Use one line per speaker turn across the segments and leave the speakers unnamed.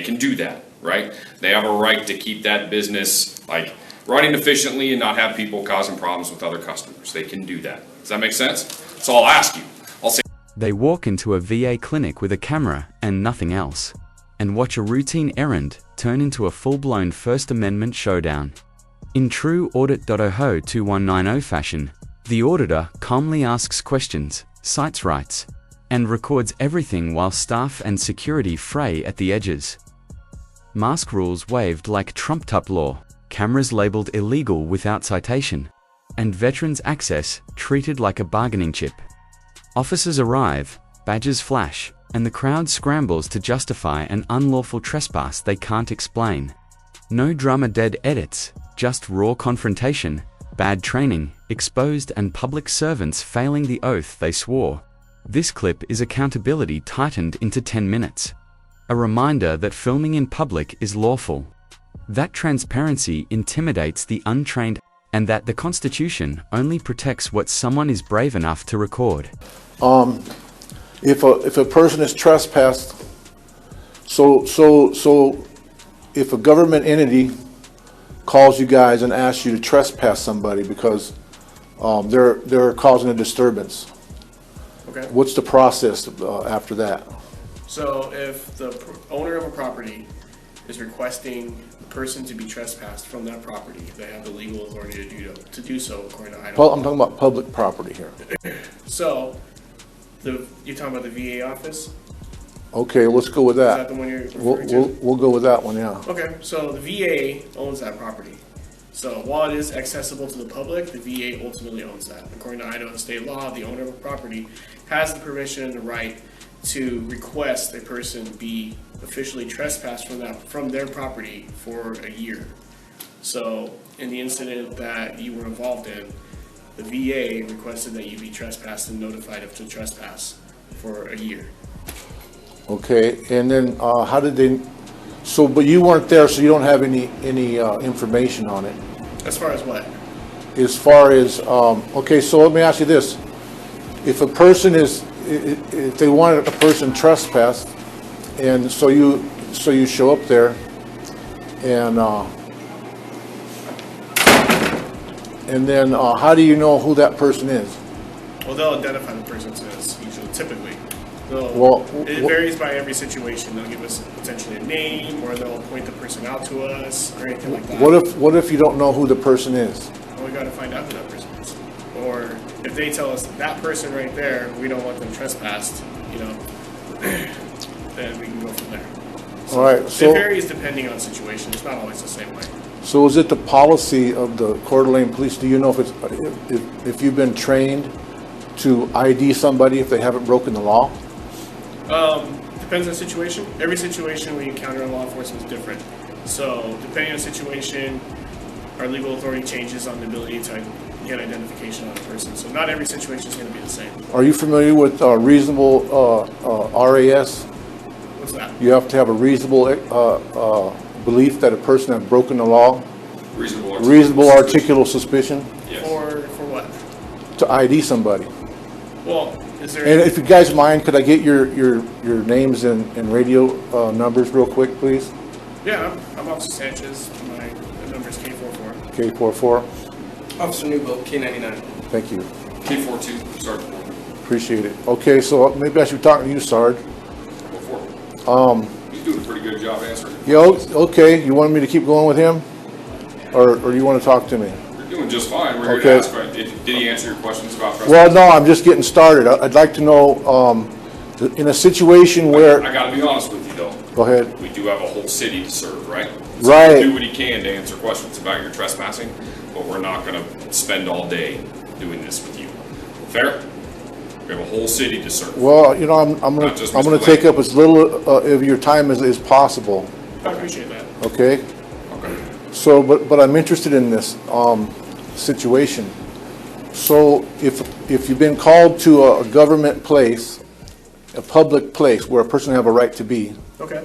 can do that, right? They have a right to keep that business like running efficiently and not have people causing problems with other customers. They can do that. Does that make sense? So I'll ask you. I'll say.
They walk into a VA clinic with a camera and nothing else, and watch a routine errand turn into a full-blown First Amendment showdown. In true Audit.Idaho 2190 fashion, the auditor calmly asks questions, cites rights, and records everything while staff and security fray at the edges. Mask rules waived like trumped-up law, cameras labeled illegal without citation, and veterans' access treated like a bargaining chip. Officers arrive, badges flash, and the crowd scrambles to justify an unlawful trespass they can't explain. No drama-dead edits, just raw confrontation, bad training, exposed and public servants failing the oath they swore. This clip is accountability tightened into 10 minutes. A reminder that filming in public is lawful. That transparency intimidates the untrained, and that the Constitution only protects what someone is brave enough to record.
If a person is trespassed, so if a government entity calls you guys and asks you to trespass somebody because they're causing a disturbance,
Okay.
what's the process after that?
So if the owner of a property is requesting the person to be trespassed from that property, they have the legal authority to do so according to Idaho.
Well, I'm talking about public property here.
So, you're talking about the VA office?
Okay, let's go with
Is
that.
that the one you're referring to?
We'll go with that one, yeah.
Okay, so the VA owns that property. So while it is accessible to the public, the VA ultimately owns that. According to Idaho state law, the owner of a property has the permission and the right to request a person be officially trespassed from their property for a year. So in the incident that you were involved in, the VA requested that you be trespassed and notified of the trespass for a year.
Okay, and then how did they? So, but you weren't there, so you don't have any information on it.
As far as what?
As far as okay, so let me ask you this: if a person if they wanted a person trespassed, and so you show up there, and then how do you know who that person is?
Well, they'll identify the person as usually, typically. It varies by every situation. They'll give us potentially a name, or they'll point the person out to us, or anything like that.
What if you don't know who the person is?
Well, we got to find out who that person is. Or if they tell us that person right there, we don't want them trespassed, then we can go from there. So
all right. So
it varies depending on the situation. It's not always the same way.
So is it the policy of the Coeur d'Alene Police? Do you know if you've been trained to ID somebody if they haven't broken the law?
Depends on the situation. Every situation we encounter in law enforcement is different. So depending on the situation, our legal authority changes on the ability to get identification on a person. So not every situation is going to be the same.
Are you familiar with reasonable RAS?
What's that?
You have to have a reasonable belief that a person has broken the law. Reasonable articulable suspicion.
Yes.
For what?
To ID somebody.
Well, is there?
And if you guys mind, could I get your names and radio numbers real quick, please?
Yeah, I'm Officer Sanchez. My number is K44.
K44.
Officer Newbold, K99.
Thank you.
K42, Sergeant.
Appreciate it. Okay, so maybe I should be talking to you, Sarge.
Go for it. He's doing a pretty good job answering.
Yeah, okay. You want me to keep going with him? Or you want to talk to me?
You're doing just fine. We're here to ask, right? Did he answer your questions about trespass?
Well, no, I'm just getting started. I'd like to know, in a situation where...
I gotta be honest with you though.
Go ahead.
We do have a whole city to serve, right? So
Right.
he'll do what he can to answer questions about your trespassing, but we're not gonna spend all day doing this with you. Fair? We have a whole city to serve.
Well, I'm gonna take up as little of your time as possible.
I appreciate that.
Okay.
Okay.
So, but I'm interested in this situation. So, if you've been called to a government place, a public place where a person have a right to be,
Okay.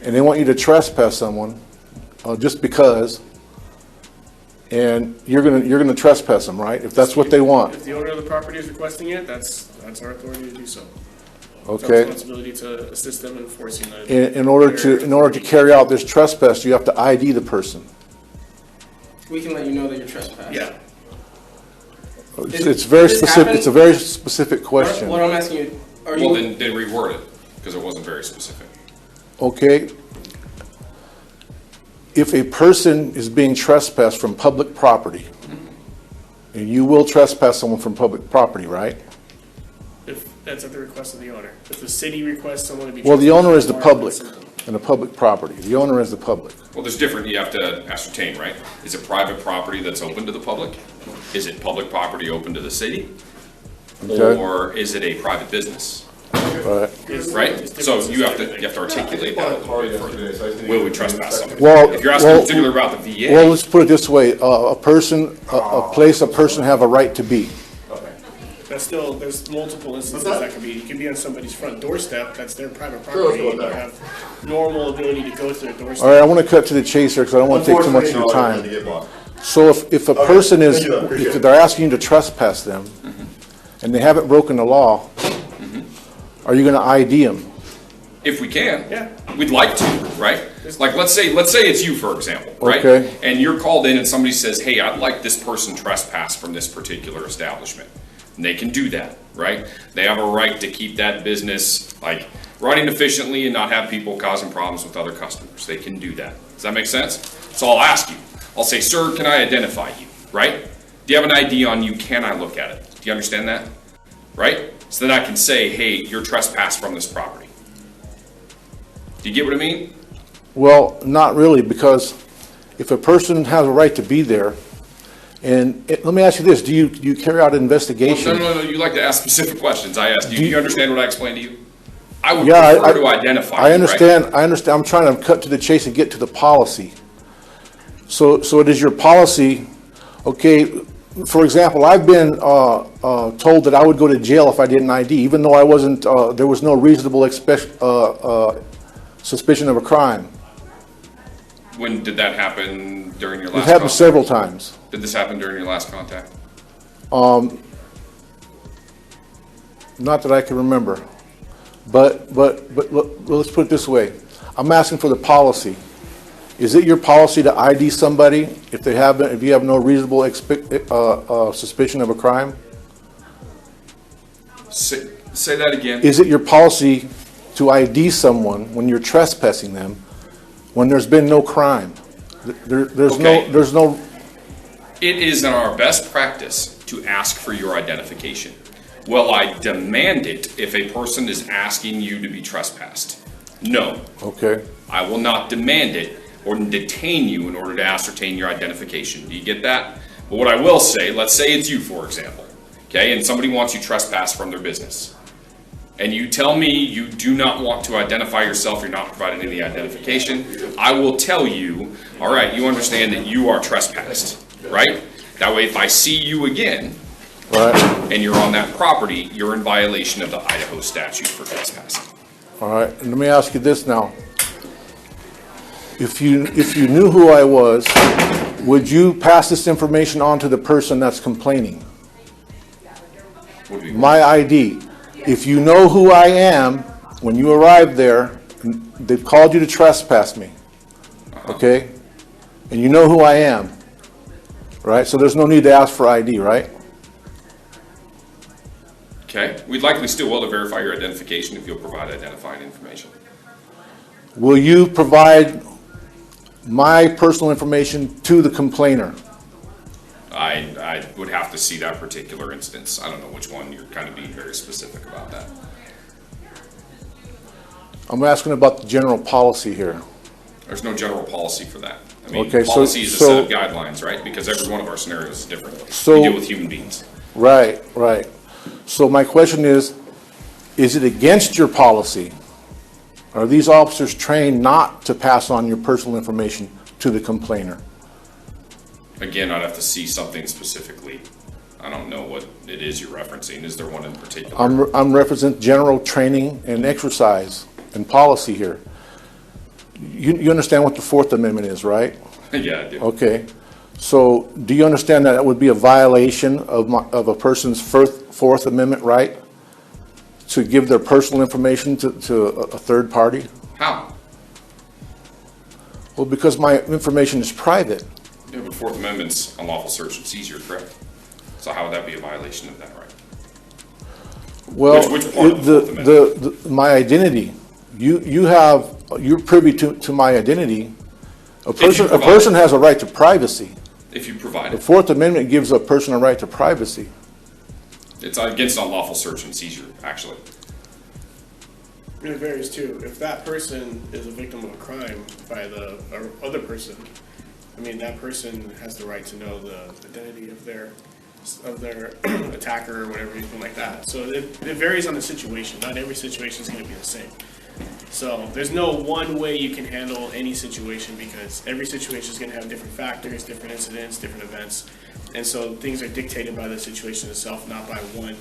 and they want you to trespass someone, just because, and you're gonna trespass them, right? If that's what they want.
If the owner of the property is requesting it, that's our authority to do so. It's our
Okay.
responsibility to assist them in enforcing the.
In order to carry out this trespass, you have to ID the person.
We can let you know that you're trespassing.
Yeah,
It's very
This
specific,
happened?
it's a very specific question.
What I'm asking you, are
Well,
you,
then reword it, because it wasn't very specific.
Okay? If a person is being trespassed from public property, and you will trespass someone from public property, right?
if that's at the request of the owner. If the city requests someone to be.
Well, the owner is the
trespassed,
public,
that's simple.
and the public property. The owner is the public.
Well, there's different, you have to ascertain, right? Is it private property that's open to the public? Is it public property open to the city?
Okay.
Or is it a private business?
Right.
Right? So you have to articulate that a little bit further. Will we trespass somebody?
Well,
If you're asking
well-
particular about the VA.
Well, let's put it this way, a place a person have a right to be.
That's still, there's multiple instances that could be. You could be on somebody's front doorstep, that's their private property, and you have normal ability to go to their
All
doorstep.
right, I want to cut to the chase here, because I don't want to take too much of your time. So if a person is, if they're asking you to trespass them, and they haven't broken the law, are you going to ID them?
If we can.
Yeah.
We'd like to, right? Like, let's say it's you, for example, right?
Okay.
And you're called in and somebody says, hey, I'd like this person trespassed from this particular establishment. And they can do that, right? They have a right to keep that business, like, running efficiently and not have people causing problems with other customers. They can do that. Does that make sense? So I'll ask you. I'll say, sir, can I identify you, right? Do you have an ID on you? Can I look at it? Do you understand that? Right? So then I can say, hey, you're trespassed from this property. Do you get what I mean?
Well, not really, because if a person has a right to be there, and let me ask you this, do you carry out an investigation?
No, you like to ask specific questions. I asked, do you understand what I explained to you? I would
Yeah,
prefer to identify you,
I
right?
understand, I'm trying to cut to the chase and get to the policy. So it is your policy, okay, for example, I've been told that I would go to jail if I didn't ID, even though I wasn't, there was no reasonable suspicion of a crime.
When did that happen during your
It
last
happened
contact?
several times.
Did this happen during your last contact?
Not that I can remember. But let's put it this way. I'm asking for the policy. Is it your policy to ID somebody if you have no reasonable suspicion of a crime?
Say that again.
Is it your policy to ID someone when you're trespassing them when there's been no crime?
Okay.
There's no,
It is in our best practice to ask for your identification. Will I demand it if a person is asking you to be trespassed? No,
okay.
I will not demand it or detain you in order to ascertain your identification. Do you get that? But what I will say, let's say it's you, for example, okay, and somebody wants you trespassed from their business. And you tell me you do not want to identify yourself, you're not providing any identification, I will tell you, all right, you understand that you are trespassed, right? That way, if I see you again,
Right.
and you're on that property, you're in violation of the Idaho statute for trespassing.
All right, and let me ask you this now. If you knew who I was, would you pass this information on to the person that's complaining?
Would be-
My ID. If you know who I am, when you arrive there, they've called you to trespass me, okay? And you know who I am, right? So there's no need to ask for ID, right?
Okay, we'd likely still will to verify your identification if you'll provide identifying information.
Will you provide my personal information to the complainer?
I would have to see that particular instance. I don't know which one, you're kind of being very specific about that.
I'm asking about the general policy here.
There's no general policy for that. I mean,
Okay, so-
policy is a set of guidelines, right? Because every one of our scenarios is different.
So-
We deal with human beings.
Right, right. So my question is it against your policy? Are these officers trained not to pass on your personal information to the complainer?
Again, I'd have to see something specifically. I don't know what it is you're referencing. Is there one in particular?
I'm representing general training and exercise and policy here. You understand what the Fourth Amendment is, right?
Yeah, I do.
Okay. So do you understand that it would be a violation of a person's Fourth Amendment right to give their personal information to a third party?
How?
Well, because my information is private.
Yeah, but Fourth Amendment's unlawful search and seizure, correct? So how would that be a violation of that right?
Well,
Which part of the Fourth
my identity, you're privy to my identity. A person has a right to privacy.
If you provide
The
it.
Fourth Amendment gives a person a right to privacy.
It's against unlawful search and seizure, actually.
And it varies too. If that person is a victim of a crime by the other person, I mean, that person has the right to know the identity of their attacker or whatever, anything like that. So it varies on the situation. Not every situation is going to be the same. So there's no one way you can handle any situation, because every situation is going to have different factors, different incidents, different events. And so things are dictated by the situation itself, not by one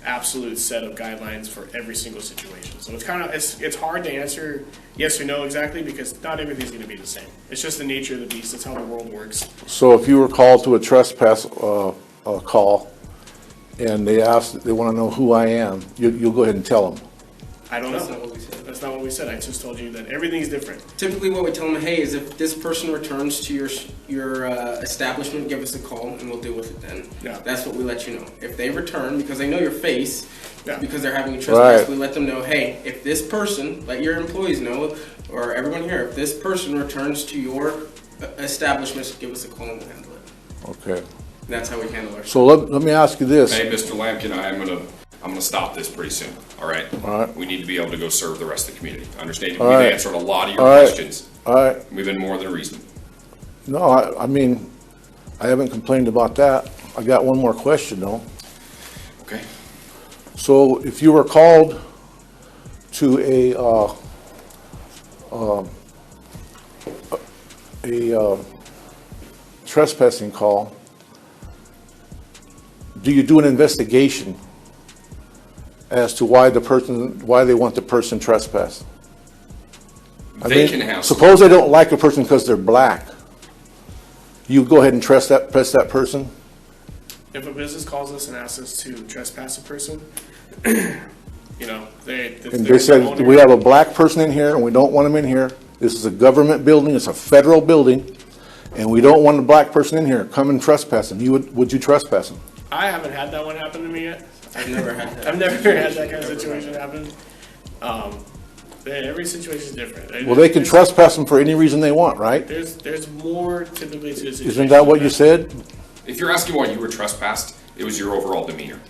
absolute set of guidelines for every single situation. So it's hard to answer yes or no exactly, because not everything's going to be the same. It's just the nature of the beast. That's how the world works.
So if you were called to a trespass call and they want to know who I am, you'll go ahead and tell them.
I don't
That's
know.
not what we said.
That's not what we said. I just told you that everything's different.
Typically, what we tell them, hey, is if this person returns to your establishment, give us a call and we'll deal with it then.
Yeah.
That's what we let you know. If they return, because they know your face,
Yeah.
because they're having a trespass,
Right.
we let them know, hey, if this person, let your employees know, or everyone here, if this person returns to your establishment, give us a call and we'll handle it.
Okay.
And that's how we handle our.
So let me ask you this.
Hey, Mr. Lampkin, I'm gonna stop this pretty soon, all right?
All right.
We need to be able to go serve the rest of the community. Understand, we've
All right.
answered a lot of your
All right.
questions.
All right.
We've been more than reasonable.
No, I mean, I haven't complained about that. I got one more question though.
Okay?
So if you were called to a trespassing call, do you do an investigation as to why they want the person trespass?
They can have.
Suppose they don't like a person because they're black. You go ahead and press that person?
If a business calls us and asks us to trespass a person, you know,
And they said, we have a black person in here and we don't want him in here. This is a government building, it's a federal building, and we don't want a black person in here. Come and trespass him. Would you trespass him?
I haven't had that one happen to me yet.
I've never had that.
I've never had that kind of situation happen. Every situation is different.
Well, they can trespass him for any reason they want, right?
There's more typically to the situation.
Isn't that what you said?
If you're asking why you were trespassed, it was your overall demeanor.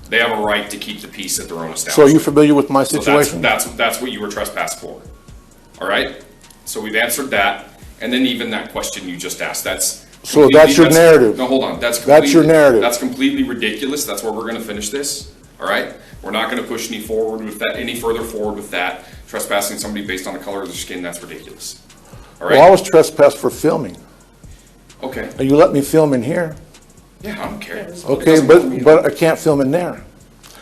They have a right to keep the peace at their own
So are
establishment.
you familiar with my
So
situation?
that's what you were trespassed for. All right? So we've answered that, and then even that question you just asked,
So that's your narrative.
No, hold on,
That's your narrative.
That's completely ridiculous, that's where we're gonna finish this, all right? We're not gonna push any further forward with that. Trespassing somebody based on the color of their skin, that's ridiculous. All
Well, I
right?
was trespassed for filming.
Okay,
And you let me film in here.
yeah, I don't care. It
Okay,
doesn't bother me.
but I can't film in there.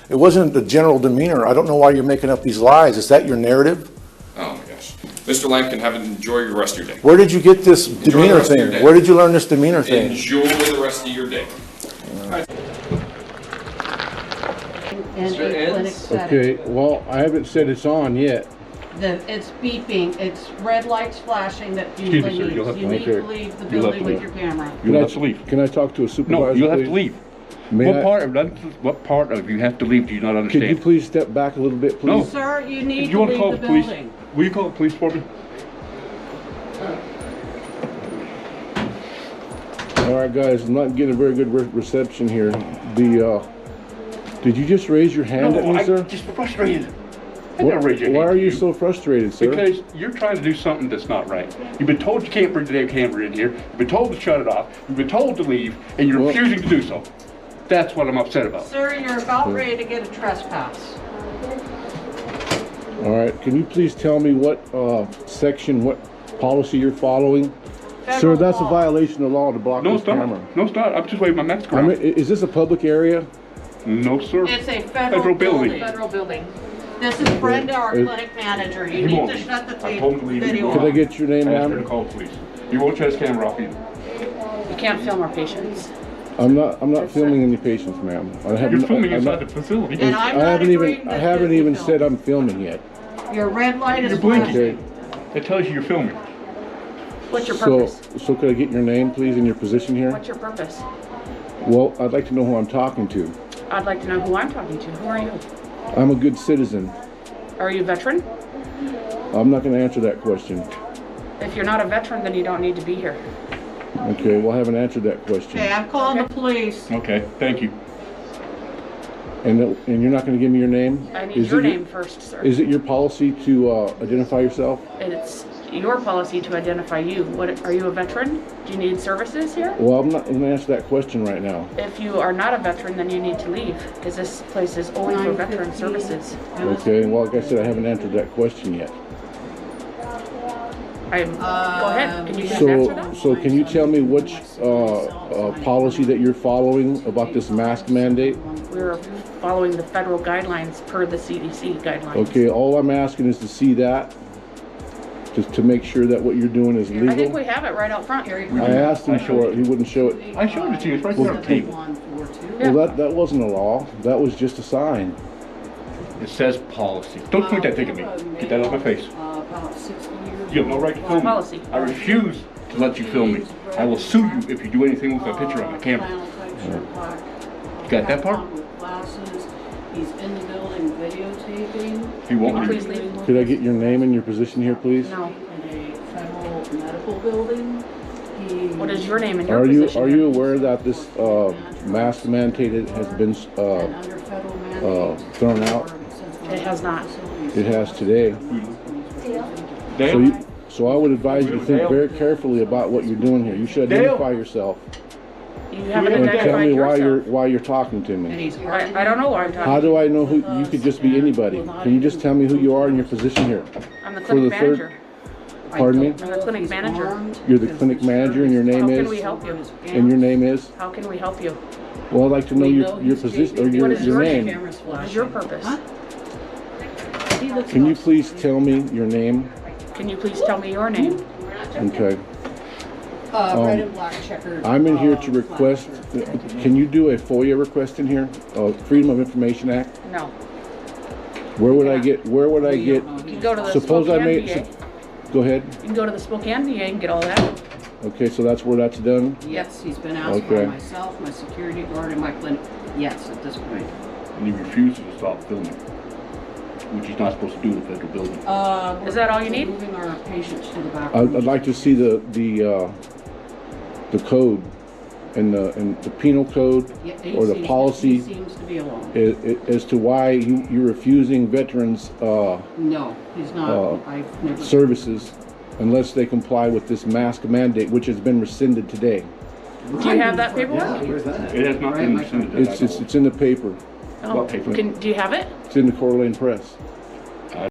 It wasn't the general demeanor. I don't know why you're making up these lies. Is that your narrative?
Oh my gosh. Mr. Lampkin, enjoy the rest of your day.
Where did you get this demeanor
rest of your
thing?
day.
Where did you learn this demeanor thing?
Enjoy the rest of your day.
In a clinic setting.
Okay, well, I haven't said it's on yet.
It's beeping, it's red lights flashing that
Excuse me,
usually
sir,
means
you'll have to
you need
leave.
to leave the
You'll have
building
to
with
leave.
your camera.
You'll have to leave.
Can I talk to a supervisor,
No, you'll have to
please?
leave.
May
What
I-
part of you have to leave do you not
Could you
understand?
please step back a little bit, please?
No.
Sir, you
If
need
you
to
want to
leave
call
the
the police,
building.
will you call the police for me?
All right, guys, I'm not getting a very good reception here. Did you just raise your hand at me,
I'm
sir?
just frustrated. I never raise your
Why
hand
are
to
you so frustrated, sir?
Because you're trying to do something that's not right. You've been told you can't bring the damn camera in here. You've been told to shut it off. You've been told to leave, and you're
Well-
refusing to do so. That's what I'm upset about.
Sir, you're about ready to get a trespass.
All right, can you please tell me what section, what policy you're following? Sir,
Federal
that's a
law.
violation of law to block
No,
this
it's not.
camera.
No, it's not. I'm just waving my mask
I
around.
mean, is this a public area?
No, sir.
It's a federal
Federal building.
building. Federal building. This is Brenda, our clinic manager. You
He
need
won't
to
leave.
shut the
I told him to leave. He
video
won't.
Could I
off.
get your name,
Ask her to
ma'am?
call the police. You won't shut his camera off either.
You can't film our patients.
I'm not filming any patients, ma'am.
You're filming inside the facility.
And I'm not agreeing
I
that
haven't
you
even
film.
said I'm filming yet.
Your red light is
You're blinking.
Okay.
flashing.
That tells you you're filming.
What's your
So,
purpose?
so could I get your name, please, and your position here?
What's your purpose?
Well, I'd like to know who I'm talking to.
I'd like to know who I'm talking to. Who are you?
I'm a good citizen.
Are you a veteran?
I'm not going to answer that question.
If you're not a veteran, then you don't need to be here.
Okay, well, I haven't answered that question.
Okay, I'm calling the police.
Okay, thank you.
And you're not going to give me your name?
I need
Is
your
it
name first, sir.
Is it your policy to identify yourself?
It's your policy to identify you. What, are you a veteran? Do you need services here?
Well, I'm not going to answer that question right now.
If you are not a veteran, then you need to leave, because this place is only for veteran services.
Okay, well, like I said, I haven't answered that question yet.
Go ahead, can you just answer that?
So can you tell me which policy that you're following about this mask mandate?
We're following the federal guidelines per the CDC guidelines.
Okay, all I'm asking is to see that, just to make sure that what you're doing is legal.
I think we have it right out front.
I asked him for it, he wouldn't show it.
I showed it to you, it's right there on the table.
Well, that wasn't a law, that was just a sign.
It says policy. Don't point that thing at me. Get that out of my face. You have no right to film me.
Policy.
I refuse to let you film me. I will sue you if you do anything with my picture on the camera. You got that part?
He's in the building videotaping.
He won't
Please
leave.
leave.
Could I get your name and your position here, please?
No.
In a federal medical building.
What is your name and your
Are you
position?
aware that this mask mandate has been
Under federal mandate.
thrown out?
It has not.
It has today.
Dale?
So I would advise you to think very carefully about what you're doing here. You should identify yourself
You haven't
and tell
identified
me
yourself.
why you're talking to me.
I don't know why I'm
How
talking.
do I know who? You could just be anybody. Can you just tell me who you are and your position here?
I'm the
For
clinic
the third-
manager.
Pardon me?
I'm the clinic manager.
You're the clinic manager and your name
How
is?
can we help you?
And your name is?
How can we help you?
Well, I'd like to know your position or
What is
your
your
name.
name? What is your purpose?
Can you please tell me your name?
Can you please tell me your name?
Okay.
Red and black checkered.
I'm in here to request, can you do a FOIA request in here? Freedom of Information Act?
No.
Where would I get,
You can go to the
suppose I
Spokane
made,
VA.
go ahead.
You can go to the Spokane VA and get all that.
Okay, so that's where that's done?
Yes, he's been asked
Okay.
by myself, my security guard, and my clinic. Yes, at this point.
And he refuses to stop filming, which he's not supposed to do in a federal building.
Is that all you need?
Moving our patients to the back.
I'd like to see the code and the penal code
Yeah,
or the
he
policy
seems to be alone.
as to why you're refusing veterans
No, he's not. I've never.
services unless they comply with this mask mandate, which has been rescinded today.
Do you have that paperwork?
It has not been rescinded.
It's in the paper.
Oh,
What paper?
do you have it?
It's in the Coeur d'Alene Press.